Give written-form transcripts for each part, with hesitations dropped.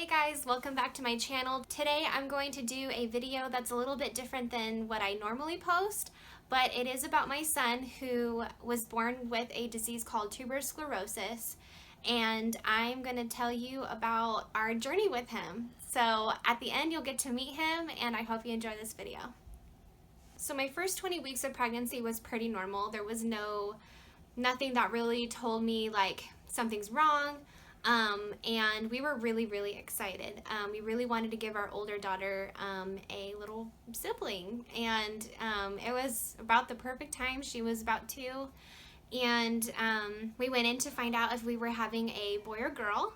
Hey guys, welcome back to my channel. Today I'm going to do a video that's a little bit different than what I normally post, but it is about my son who was born with a disease called tuberous sclerosis, and I'm going to tell you about our journey with him. So at the end you'll get to meet him, and I hope you enjoy this video. So my first 20 weeks of pregnancy was pretty normal. There was nothing that really told me like something's wrong. And we were really excited. We really wanted to give our older daughter a little sibling, and it was about the perfect time. She was about 2, and we went in to find out if we were having a boy or girl,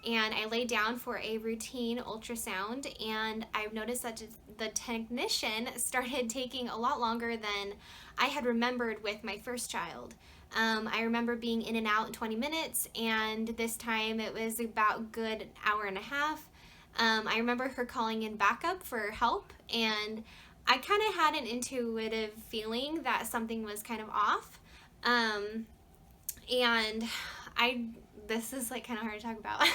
and I laid down for a routine ultrasound, and I've noticed that the technician started taking a lot longer than I had remembered with my first child. I remember being in and out in 20 minutes, and this time it was about a good hour and a half. I remember her calling in backup for help, and I kind of had an intuitive feeling that something was kind of off. And this is like kind of hard to talk about.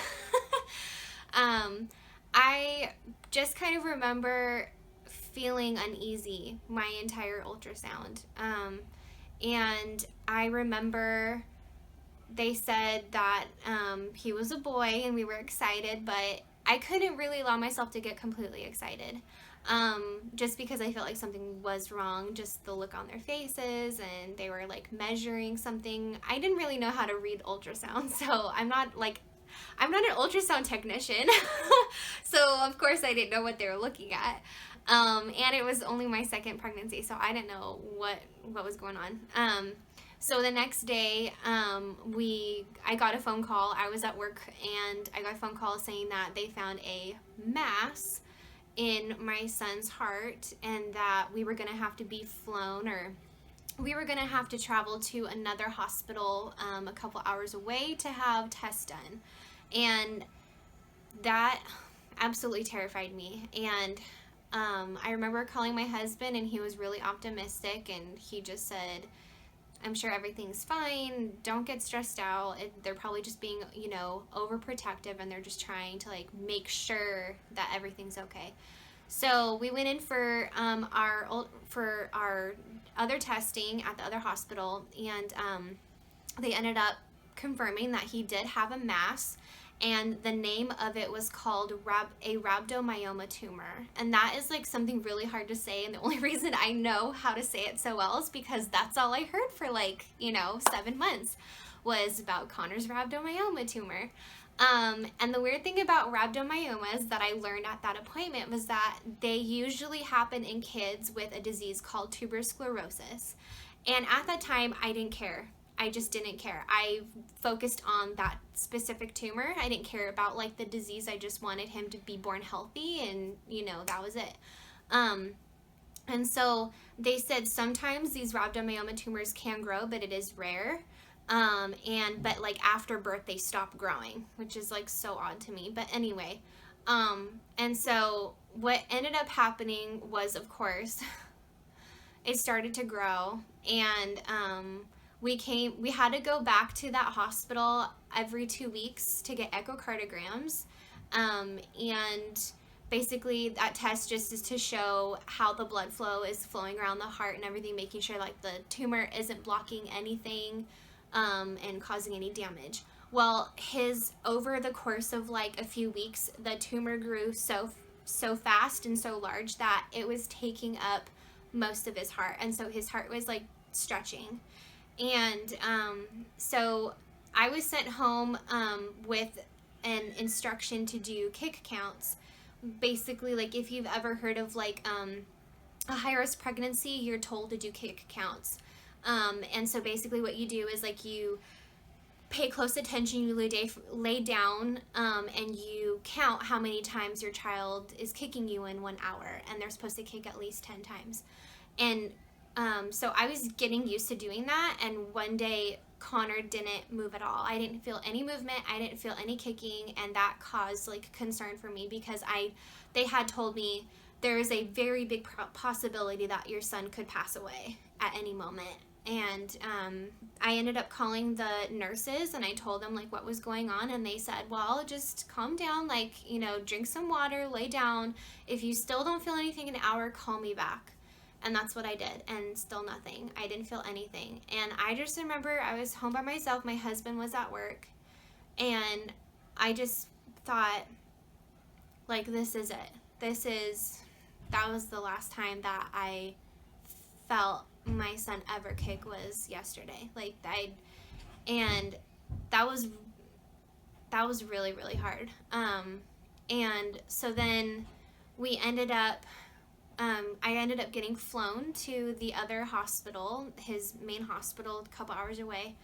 I just kind of remember feeling uneasy my entire ultrasound. And I remember they said that he was a boy, and we were excited, but I couldn't really allow myself to get completely excited, just because I felt like something was wrong, just the look on their faces, and they were like measuring something. I didn't really know how to read ultrasound, so I'm not an ultrasound technician. So of course I didn't know what they were looking at. And it was only my second pregnancy, so I didn't know what was going on. So the next day, I got a phone call. I was at work, and I got a phone call saying that they found a mass in my son's heart, and that we were going to have to be flown, or we were going to have to travel to another hospital a couple hours away to have tests done. And that absolutely terrified me. And I remember calling my husband, and he was really optimistic, and he just said, I'm sure everything's fine, don't get stressed out. They're probably just being, overprotective, and they're just trying to like make sure that everything's okay. So we went in for our other testing at the other hospital, and they ended up confirming that he did have a mass, and the name of it was called a rhabdomyoma tumor. And that is like something really hard to say, and the only reason I know how to say it so well is because that's all I heard for 7 months was about Connor's rhabdomyoma tumor. And the weird thing about rhabdomyomas that I learned at that appointment was that they usually happen in kids with a disease called tuberous sclerosis. And at that time, I didn't care. I just didn't care. I focused on that specific tumor. I didn't care about like the disease. I just wanted him to be born healthy, and that was it. And so they said sometimes these rhabdomyoma tumors can grow, but it is rare. But like after birth they stop growing, which is like so odd to me. But anyway, and so what ended up happening was, of course, it started to grow, and we had to go back to that hospital every 2 weeks to get echocardiograms, and basically that test just is to show how the blood flow is flowing around the heart and everything, making sure like the tumor isn't blocking anything and causing any damage. Well, over the course of like a few weeks, the tumor grew so fast and so large that it was taking up most of his heart, and so his heart was like stretching. And so I was sent home with an instruction to do kick counts. Basically, like if you've ever heard of like a high-risk pregnancy, you're told to do kick counts. And so basically what you do is like you pay close attention, you lay down, and you count how many times your child is kicking you in 1 hour, and they're supposed to kick at least 10 times. And so I was getting used to doing that, and one day Connor didn't move at all. I didn't feel any movement, I didn't feel any kicking, and that caused like concern for me, because they had told me there is a very big possibility that your son could pass away at any moment. And I ended up calling the nurses, and I told them like what was going on, and they said, well, just calm down, like, you know, drink some water, lay down. If you still don't feel anything in an hour, call me back. And that's what I did, and still nothing. I didn't feel anything. And I just remember I was home by myself, my husband was at work, and I just thought, like, this is it. That was the last time that I felt my son ever kick, was yesterday. Like, and that was really, really hard. And so then we ended up, I ended up getting flown to the other hospital, his main hospital, a couple hours away,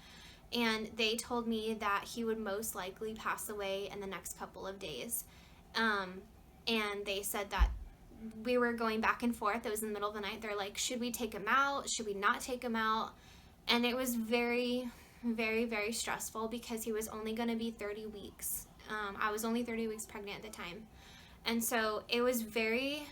and they told me that he would most likely pass away in the next couple of days. And they said that we were going back and forth. It was in the middle of the night. They're like, should we take him out? Should we not take him out? And it was very, very, very stressful because he was only going to be 30 weeks. I was only 30 weeks pregnant at the time. And so it was very,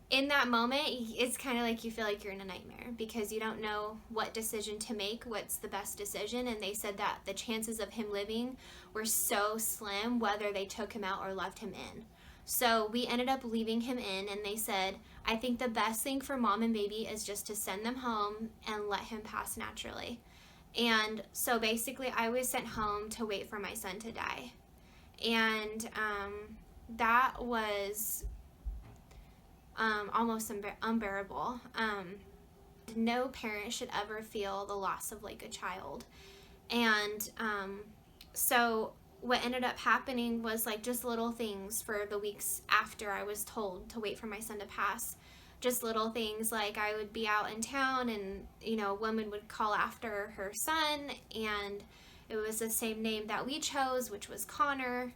in that moment, it's kind of like you feel like you're in a nightmare because you don't know what decision to make, what's the best decision. And they said that the chances of him living were so slim whether they took him out or left him in. So we ended up leaving him in, and they said, I think the best thing for mom and baby is just to send them home and let him pass naturally. And so basically I was sent home to wait for my son to die. And that was almost unbearable. No parent should ever feel the loss of like a child. And so what ended up happening was like just little things for the weeks after I was told to wait for my son to pass. Just little things like I would be out in town, and you know, a woman would call after her son, and it was the same name that we chose, which was Connor.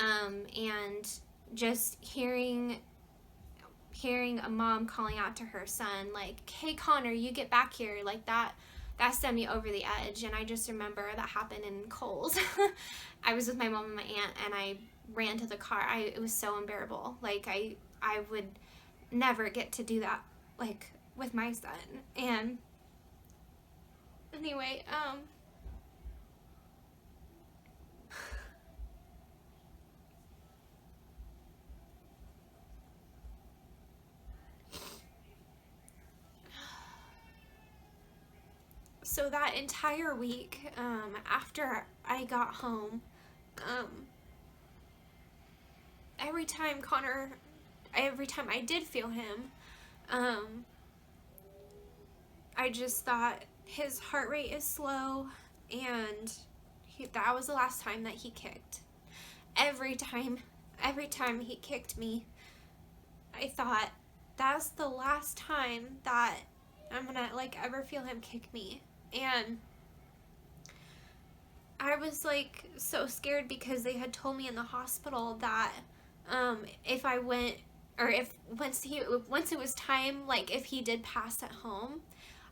And just hearing a mom calling out to her son like, hey Connor, you get back here, like that sent me over the edge. And I just remember that happened in Kohl's. I was with my mom and my aunt, and I ran to the car. It was so unbearable. Like I would never get to do that like with my son. And anyway, so that entire week, after I got home, every time I did feel him, I just thought his heart rate is slow, and that was the last time that he kicked. Every time he kicked me, I thought, that's the last time that I'm gonna like ever feel him kick me. And I was like so scared because they had told me in the hospital that if I went, or if once it was time, like if he did pass at home,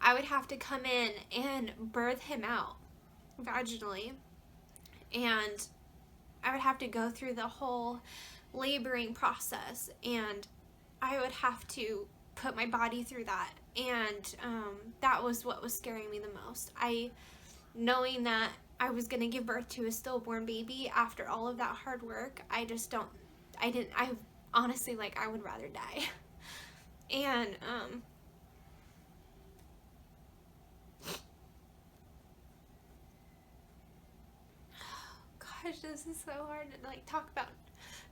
I would have to come in and birth him out vaginally, and I would have to go through the whole laboring process, and I would have to put my body through that. And that was what was scaring me the most. Knowing that I was going to give birth to a stillborn baby after all of that hard work, I honestly, like, I would rather die. And gosh, this is so hard to like talk about.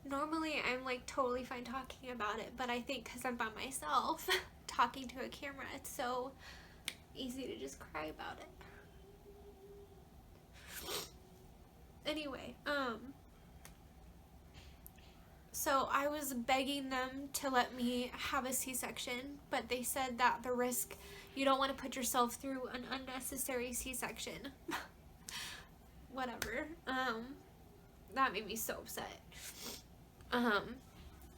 Normally I'm like totally fine talking about it, but I think because I'm by myself talking to a camera, it's so easy to just cry about it. Anyway, so I was begging them to let me have a C-section, but they said that the risk, you don't want to put yourself through an unnecessary C-section. Whatever. That made me so upset.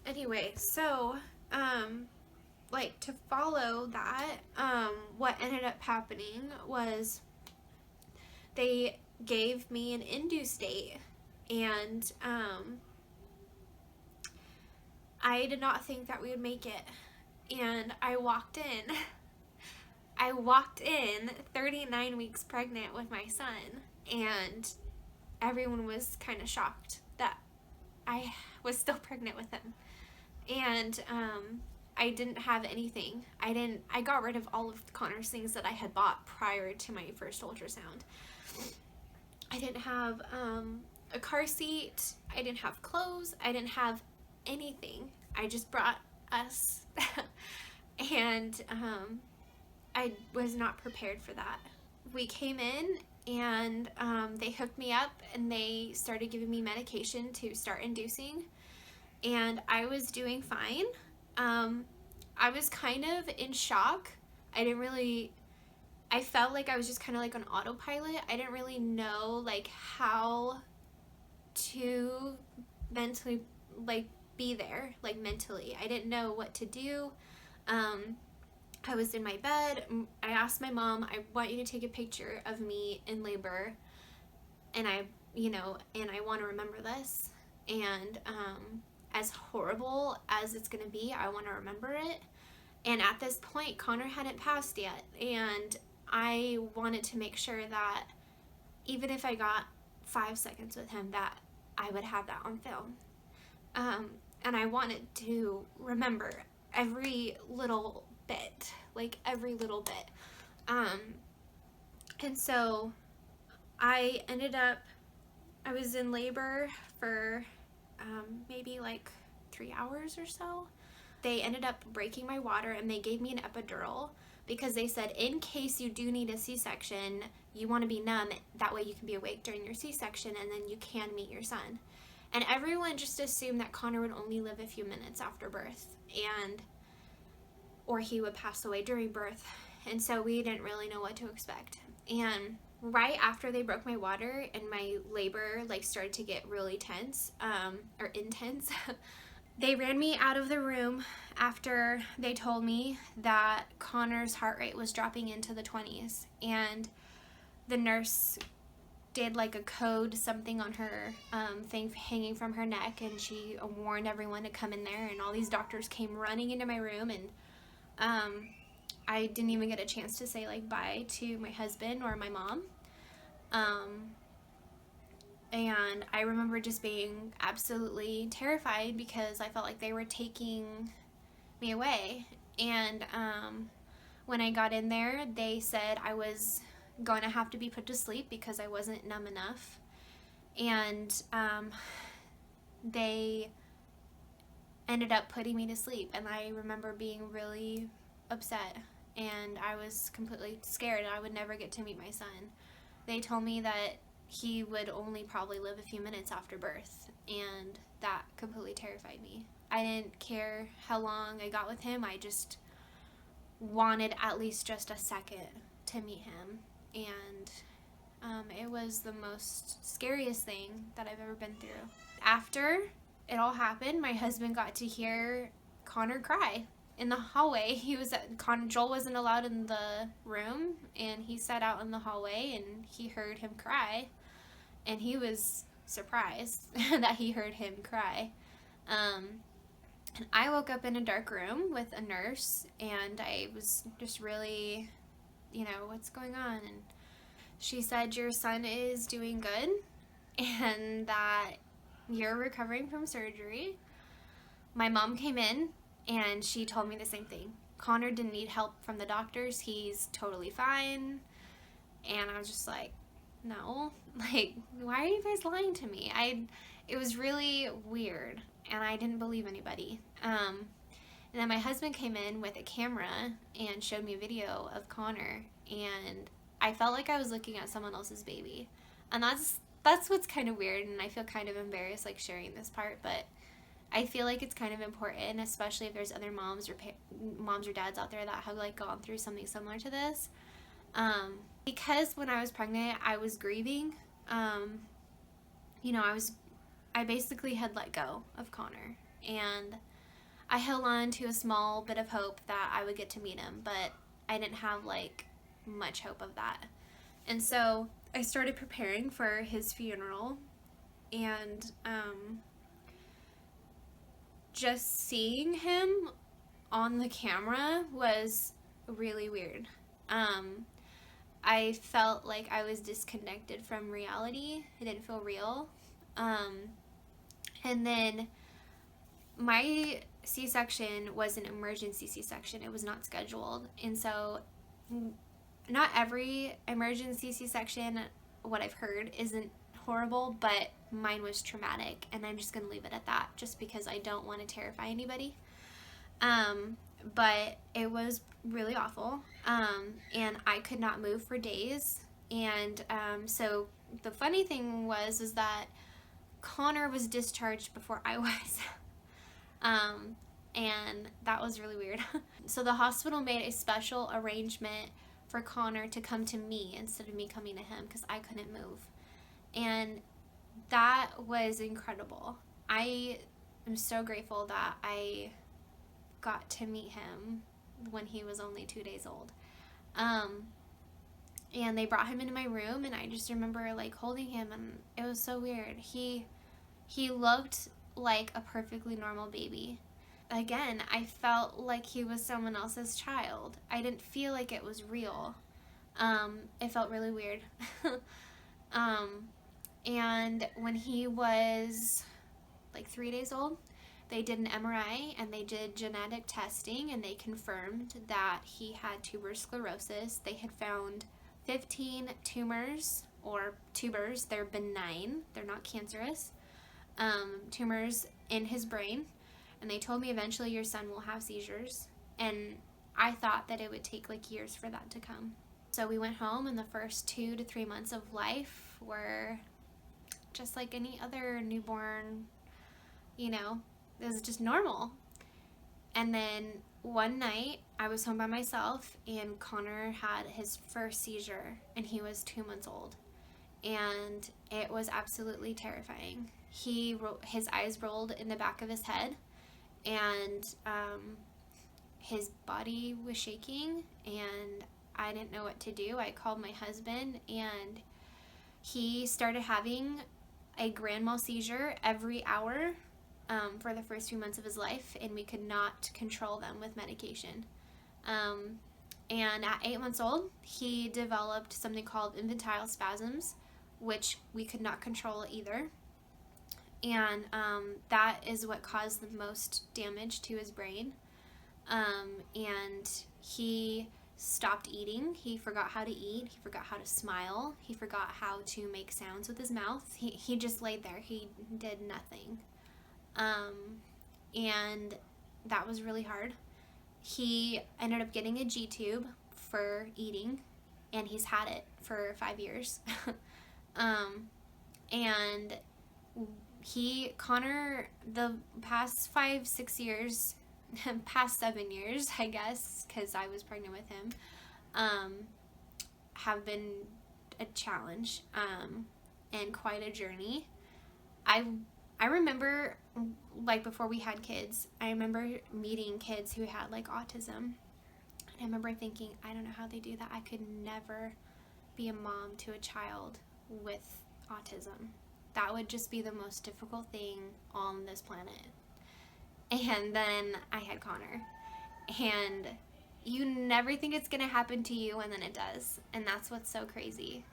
Anyway, so, like, to follow that, what ended up happening was they gave me an induced date, and, I did not think that we would make it, and I walked in I walked in 39 weeks pregnant with my son, and everyone was kind of shocked that I was still pregnant with him. And I didn't have anything. I got rid of all of Connor's things that I had bought prior to my first ultrasound. I didn't have a car seat. I didn't have clothes. I didn't have anything. I just brought us. And I was not prepared for that. We came in and they hooked me up and they started giving me medication to start inducing. And I was doing fine. I was kind of in shock. I felt like I was just kind of like on autopilot. I didn't really know like how to mentally like be there, like mentally. I didn't know what to do. I was in my bed. I asked my mom, I want you to take a picture of me in labor, and I want to remember this. And as horrible as it's gonna be, I want to remember it. And at this point, Connor hadn't passed yet, and I wanted to make sure that even if I got 5 seconds with him, that I would have that on film. And I wanted to remember every little bit, like every little bit. And so I was in labor for maybe like 3 hours or so. They ended up breaking my water and they gave me an epidural because they said in case you do need a C-section, you want to be numb, that way you can be awake during your C-section and then you can meet your son. And everyone just assumed that Connor would only live a few minutes after birth, or he would pass away during birth. And so we didn't really know what to expect. And right after they broke my water and my labor like started to get really tense, or intense, they ran me out of the room after they told me that Connor's heart rate was dropping into the 20s. And the nurse did like a code, something on her thing hanging from her neck, and she warned everyone to come in there, and all these doctors came running into my room, and I didn't even get a chance to say like bye to my husband or my mom. And I remember just being absolutely terrified because I felt like they were taking me away. And when I got in there, they said I was going to have to be put to sleep because I wasn't numb enough. And they ended up putting me to sleep. And I remember being really upset. And I was completely scared I would never get to meet my son. They told me that he would only probably live a few minutes after birth, and that completely terrified me. I didn't care how long I got with him. I just wanted at least just a second to meet him. And it was the most scariest thing that I've ever been through. After it all happened, my husband got to hear Connor cry in the hallway. Joel wasn't allowed in the room, and he sat out in the hallway and he heard him cry, and he was surprised that he heard him cry. And I woke up in a dark room with a nurse, and I was just really, what's going on? And she said, your son is doing good and that you're recovering from surgery. My mom came in and she told me the same thing. Connor didn't need help from the doctors. He's totally fine. And I was just like, no, like, why are you guys lying to me? It was really weird, and I didn't believe anybody. And then my husband came in with a camera and showed me a video of Connor, and I felt like I was looking at someone else's baby. And that's what's kind of weird, and I feel kind of embarrassed like sharing this part, but I feel like it's kind of important, especially if there's other moms or dads out there that have like gone through something similar to this. Because when I was pregnant, I was grieving. I basically had let go of Connor, and I held on to a small bit of hope that I would get to meet him, but I didn't have like much hope of that. And so I started preparing for his funeral, and just seeing him on the camera was really weird. I felt like I was disconnected from reality. It didn't feel real. And then my C-section was an emergency C-section. It was not scheduled. And so not every emergency C-section, what I've heard, isn't horrible, but mine was traumatic. And I'm just going to leave it at that just because I don't want to terrify anybody. But it was really awful. And I could not move for days. And so the funny thing was that Connor was discharged before I was. And that was really weird. So the hospital made a special arrangement for Connor to come to me instead of me coming to him because I couldn't move. And that was incredible. I am so grateful that I got to meet him when he was only 2 days old. And they brought him into my room, and I just remember like holding him, and it was so weird. He looked like a perfectly normal baby. Again, I felt like he was someone else's child. I didn't feel like it was real. It felt really weird. And when he was like 3 days old, they did an MRI and they did genetic testing, and they confirmed that he had tuberous sclerosis. They had found 15 tumors, or tubers. They're benign. They're not cancerous. Tumors in his brain. And they told me eventually your son will have seizures. And I thought that it would take like years for that to come. So we went home, and the first 2 to 3 months of life were just like any other newborn, you know, it was just normal. And then one night I was home by myself, and Connor had his first seizure, and he was 2 months old. And it was absolutely terrifying. His eyes rolled in the back of his head, and his body was shaking, and I didn't know what to do. I called my husband, and he started having a grand mal seizure every hour for the first few months of his life, and we could not control them with medication. And at 8 months old, he developed something called infantile spasms, which we could not control either. And that is what caused the most damage to his brain. And he stopped eating. He forgot how to eat. He forgot how to smile. He forgot how to make sounds with his mouth. He just laid there. He did nothing. And that was really hard. He ended up getting a G-tube for eating, and he's had it for 5 years. And Connor, the past 5-6 years, past 7 years, I guess, because I was pregnant with him, have been a challenge, and quite a journey. I remember, like, before we had kids, I remember meeting kids who had, like, autism. And I remember thinking, I don't know how they do that. I could never be a mom to a child with autism. That would just be the most difficult thing on this planet. And then I had Connor. And you never think it's going to happen to you, and then it does. And that's what's so crazy.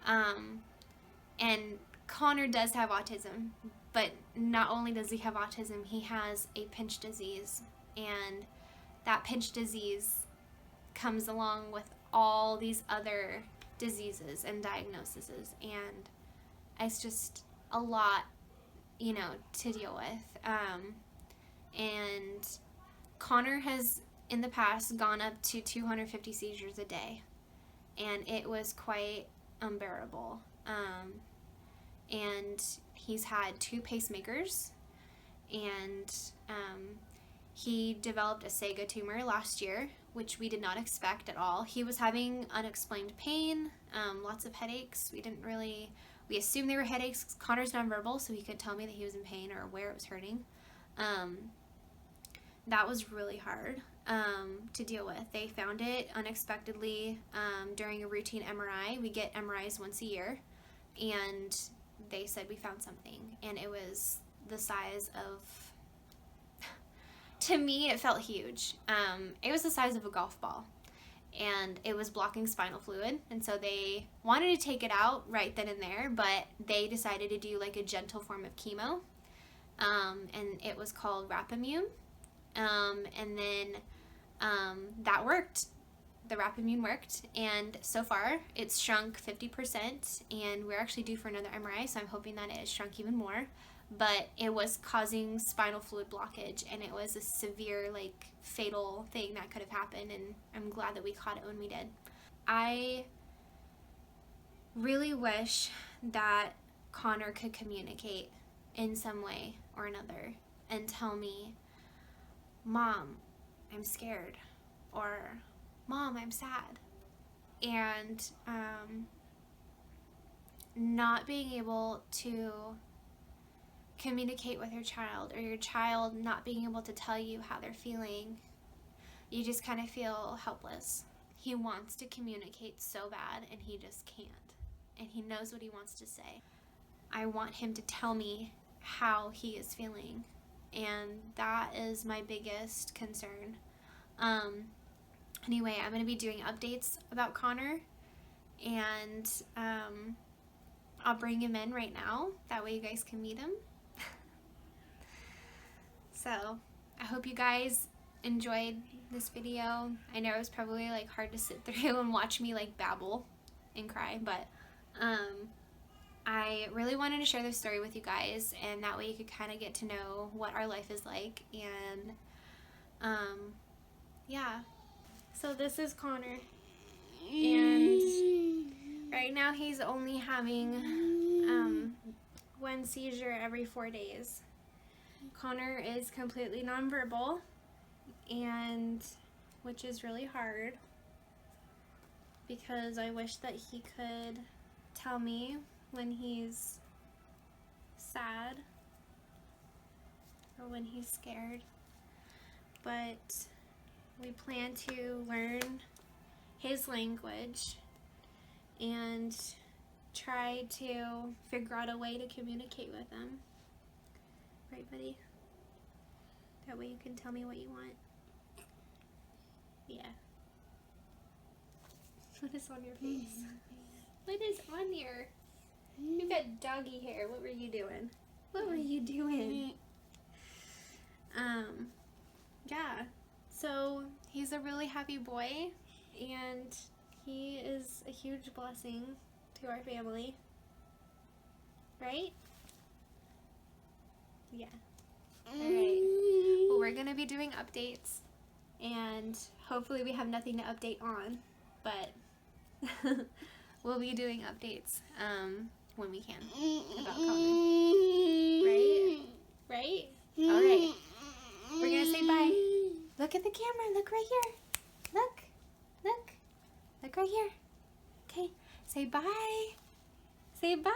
And Connor does have autism, but not only does he have autism, he has a pinch disease. And that pinch disease comes along with all these other diseases and diagnoses. And it's just a lot, you know, to deal with. And Connor has, in the past, gone up to 250 seizures a day. And it was quite unbearable. And he's had 2 pacemakers, and he developed a Saga tumor last year, which we did not expect at all. He was having unexplained pain, lots of headaches. We assumed they were headaches. Connor's nonverbal, so he could tell me that he was in pain or where it was hurting. That was really hard to deal with. They found it unexpectedly during a routine MRI. We get MRIs once a year, and they said we found something, and it was the size of, to me it felt huge. It was the size of a golf ball, and it was blocking spinal fluid, and so they wanted to take it out right then and there, but they decided to do like a gentle form of chemo, and it was called Rapamune, and then that worked. The Rapamune worked, and so far it's shrunk 50%, and we're actually due for another MRI, so I'm hoping that it has shrunk even more. But it was causing spinal fluid blockage, and it was a severe, like, fatal thing that could have happened, and I'm glad that we caught it when we did. I really wish that Connor could communicate in some way or another and tell me, Mom, I'm scared, or Mom, I'm sad. And not being able to communicate with your child, or your child not being able to tell you how they're feeling, you just kind of feel helpless. He wants to communicate so bad, and he just can't. And he knows what he wants to say. I want him to tell me how he is feeling, and that is my biggest concern. Anyway, I'm going to be doing updates about Connor, and I'll bring him in right now. That way you guys can meet him. So, I hope you guys enjoyed this video. I know it was probably like hard to sit through and watch me like babble and cry, but I really wanted to share this story with you guys, and that way you could kind of get to know what our life is like, and yeah. So this is Connor, and right now he's only having one seizure every 4 days. Connor is completely nonverbal, and which is really hard because I wish that he could tell me when he's sad or when he's scared, but we plan to learn his language and try to figure out a way to communicate with him. Right, buddy? That way you can tell me what you want. Yeah. What is on your face? What is on your... You got doggy hair. What were you doing? What were you doing? Yeah. So, he's a really happy boy, and he is a huge blessing to our family. Right? Yeah. Alright. Well, we're going to be doing updates, and hopefully we have nothing to update on, but we'll be doing updates when we can about Connor. Right? Right? Alright. We're going to say bye. Look at the camera. Look right here. Look. Look. Look right here. Okay. Say bye. Say bye.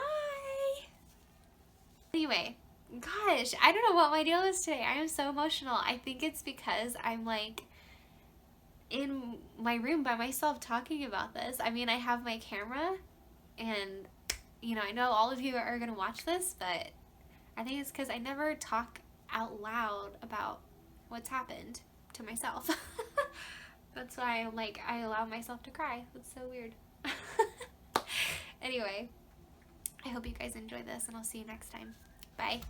Anyway, gosh, I don't know what my deal is today. I am so emotional. I think it's because I'm like in my room by myself talking about this. I mean, I have my camera, and you know, I know all of you are going to watch this, but I think it's because I never talk out loud about what's happened to myself. That's why I'm like, I allow myself to cry. That's so weird. Anyway, I hope you guys enjoy this, and I'll see you next time. Bye.